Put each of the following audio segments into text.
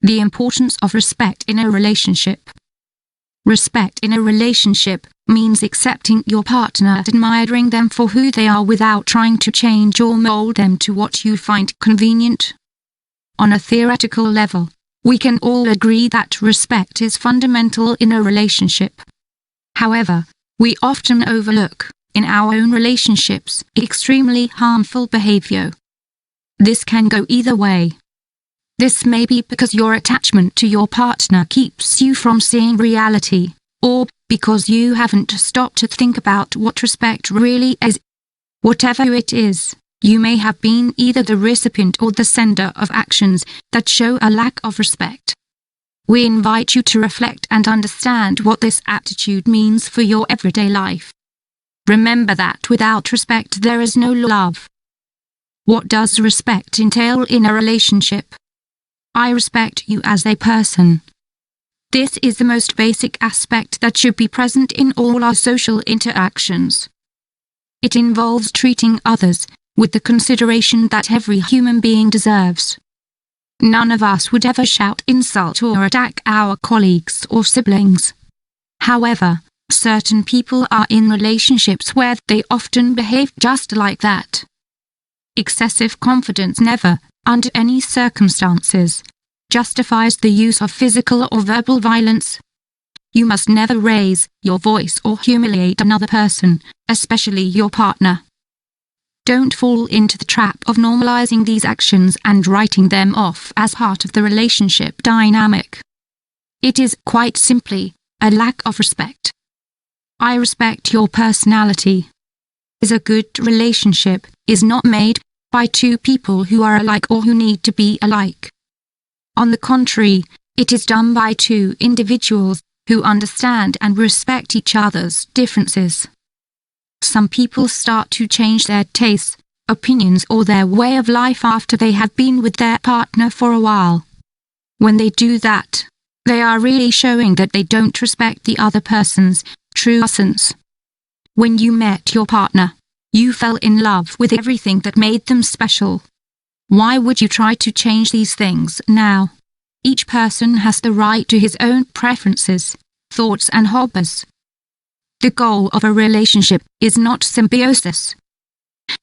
The importance of respect in a relationship. Respect in a relationship means accepting your partner and admiring them for who they are without trying to change or mold them to what you find convenient. On a theoretical level, we can all agree that respect is fundamental in a relationship. However, we often overlook, in our own relationships, extremely harmful behavior. This can go either way. This may be because your attachment to your partner keeps you from seeing reality, or because you haven't stopped to think about what respect really is. Whatever it is, you may have been either the recipient or the sender of actions that show a lack of respect. We invite you to reflect and understand what this attitude means for your everyday life. Remember that without respect there is no love. What does respect entail in a relationship? I respect you as a person. This is the most basic aspect that should be present in all our social interactions. It involves treating others with the consideration that every human being deserves. None of us would ever shout, insult or attack our colleagues or siblings. However, certain people are in relationships where they often behave just like that. Excessive confidence never, under any circumstances, justifies the use of physical or verbal violence. You must never raise your voice or humiliate another person, especially your partner. Don't fall into the trap of normalizing these actions and writing them off as part of the relationship dynamic. It is quite simply a lack of respect. I respect your personality. A good relationship is not made by two people who are alike or who need to be alike. On the contrary, it is done by two individuals who understand and respect each other's differences. Some people start to change their tastes, opinions or their way of life after they have been with their partner for a while. When they do that, they are really showing that they don't respect the other person's true essence. When you met your partner, you fell in love with everything that made them special. Why would you try to change these things now? Each person has the right to his own preferences, thoughts and hobbies. The goal of a relationship is not symbiosis.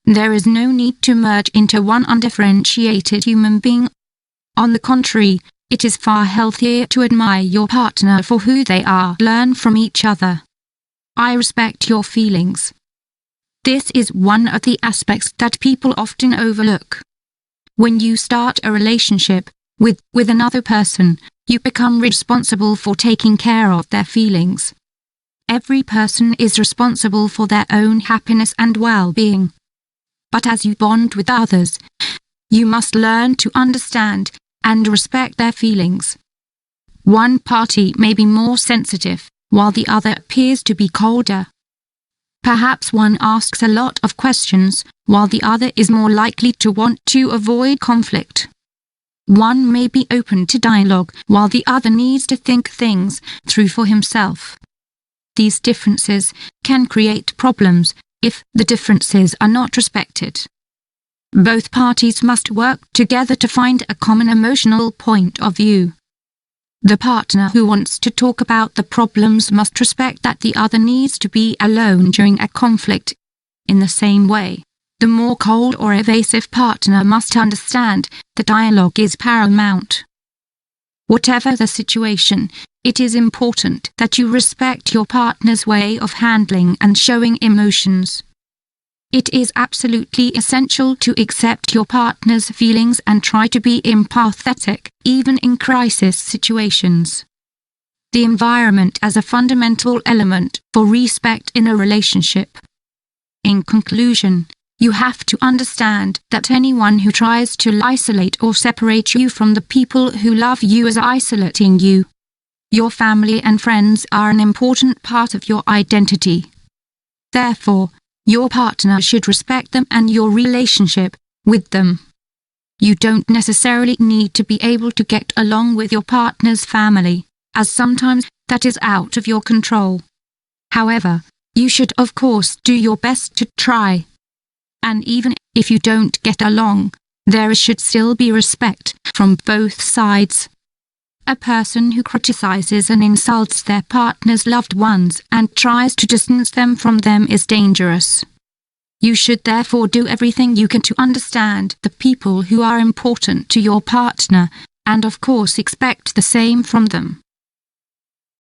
There is no need to merge into one undifferentiated human being. On the contrary, it is far healthier to admire your partner for who they are, learn from each other. I respect your feelings. This is one of the aspects that people often overlook. When you start a relationship with another person, you become responsible for taking care of their feelings. Every person is responsible for their own happiness and well-being. But as you bond with others, you must learn to understand and respect their feelings. One party may be more sensitive, while the other appears to be colder. Perhaps one asks a lot of questions, while the other is more likely to want to avoid conflict. One may be open to dialogue, while the other needs to think things through for himself. These differences can create problems if the differences are not respected. Both parties must work together to find a common emotional point of view. The partner who wants to talk about the problems must respect that the other needs to be alone during a conflict. In the same way, the more cold or evasive partner must understand that dialogue is paramount. Whatever the situation, it is important that you respect your partner's way of handling and showing emotions. It is absolutely essential to accept your partner's feelings and try to be empathetic, even in crisis situations. The environment as a fundamental element for respect in a relationship. In conclusion, you have to understand that anyone who tries to isolate or separate you from the people who love you is isolating you. Your family and friends are an important part of your identity. Therefore, your partner should respect them and your relationship with them. You don't necessarily need to be able to get along with your partner's family, as sometimes that is out of your control. However, you should of course do your best to try. And even if you don't get along, there should still be respect from both sides. A person who criticizes and insults their partner's loved ones and tries to distance them from them is dangerous. You should therefore do everything you can to understand the people who are important to your partner, and of course expect the same from them.